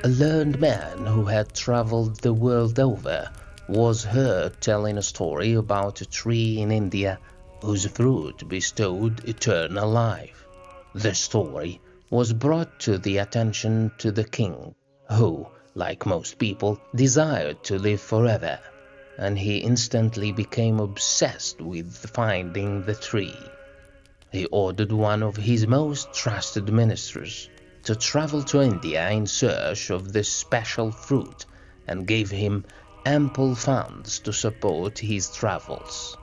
A learned man who had traveled the world over was heard telling a story about a tree in India whose fruit bestowed eternal life. The story was brought to the attention to the king, who, like most people, desired to live forever, and he instantly became obsessed with finding the tree. He ordered one of his most trusted ministers to travel to India in search of this special fruit and gave him ample funds to support his travels.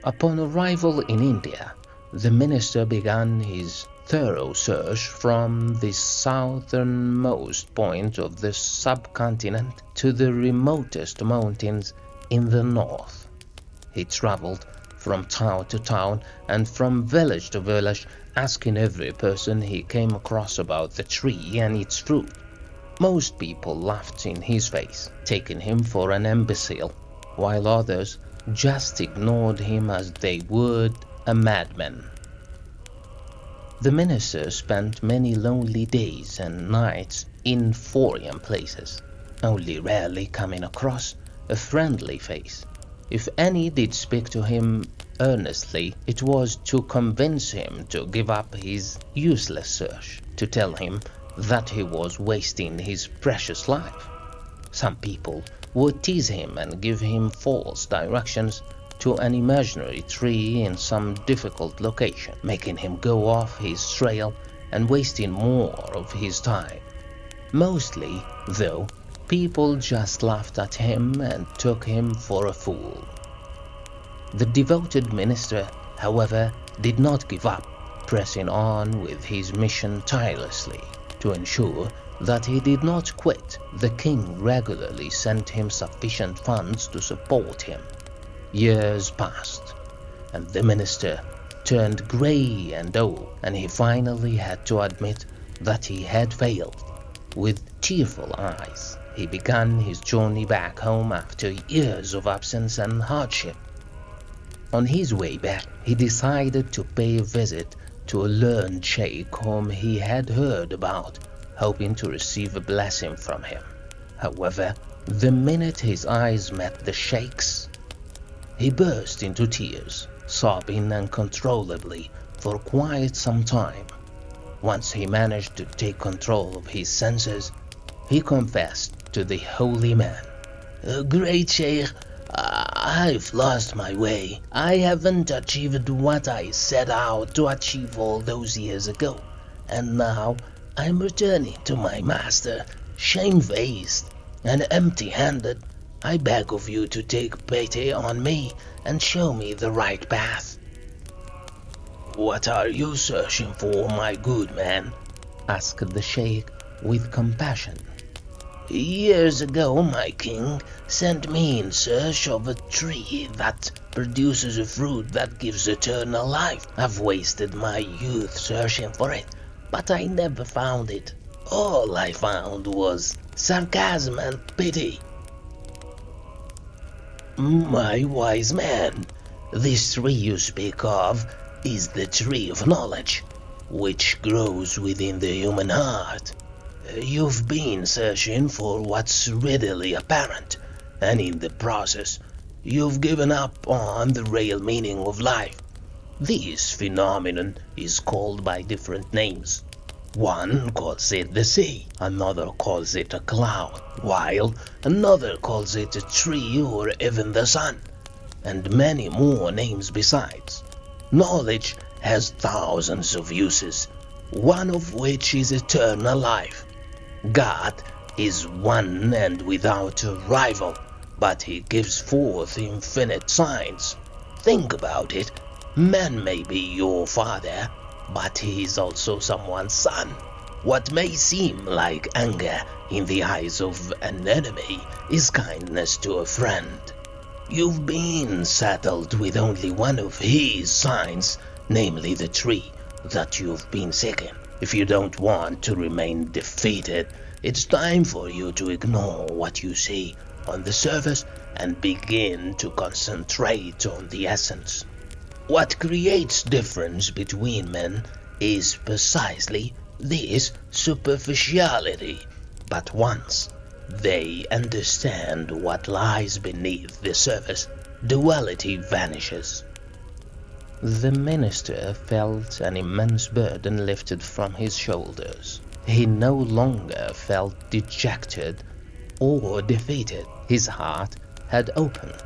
Upon arrival in India, the minister began his thorough search from the southernmost point of the subcontinent to the remotest mountains in the north. He traveled from town to town and from village to village, asking every person he came across about the tree and its fruit. Most people laughed in his face, taking him for an imbecile, while others just ignored him as they would a madman. The minister spent many lonely days and nights in foreign places, only rarely coming across a friendly face. If any did speak to him earnestly, it was to convince him to give up his useless search, to tell him that he was wasting his precious life. Some people would tease him and give him false directions to an imaginary tree in some difficult location, making him go off his trail and wasting more of his time. Mostly, though, people just laughed at him and took him for a fool. The devoted minister, however, did not give up, pressing on with his mission tirelessly. To ensure that he did not quit, the king regularly sent him sufficient funds to support him. Years passed, and the minister turned grey and old, and he finally had to admit that he had failed. With tearful eyes, he began his journey back home after years of absence and hardship. On his way back, he decided to pay a visit to a learned sheikh whom he had heard about, hoping to receive a blessing from him. However, the minute his eyes met the sheikh's, he burst into tears, sobbing uncontrollably for quite some time. Once he managed to take control of his senses, he confessed to the holy man, "Great sheikh, I've lost my way. I haven't achieved what I set out to achieve all those years ago, and now I'm returning to my master, shamefaced and empty-handed. I beg of you to take pity on me and show me the right path." "What are you searching for, my good man?" asked the sheikh with compassion. "Years ago, my king sent me in search of a tree that produces a fruit that gives eternal life. I've wasted my youth searching for it, but I never found it. All I found was sarcasm and pity." "My wise man, this tree you speak of is the tree of knowledge, which grows within the human heart. You've been searching for what's readily apparent, and in the process, you've given up on the real meaning of life. This phenomenon is called by different names. One calls it the sea, another calls it a cloud, while another calls it a tree or even the sun, and many more names besides. Knowledge has thousands of uses, one of which is eternal life. God is one and without a rival, but he gives forth infinite signs. Think about it. Man may be your father, but he is also someone's son. What may seem like anger in the eyes of an enemy is kindness to a friend. You've been saddled with only one of his signs, namely the tree that you've been seeking. If you don't want to remain defeated, it's time for you to ignore what you see on the surface and begin to concentrate on the essence. What creates difference between men is precisely this superficiality, but once they understand what lies beneath the surface, duality vanishes. The minister felt an immense burden lifted from his shoulders. He no longer felt dejected or defeated. His heart had opened,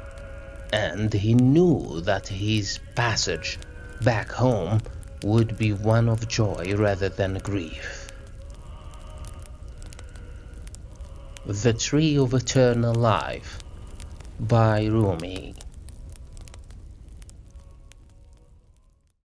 and he knew that his passage back home would be one of joy rather than grief. The Tree of Eternal Life by Rumi.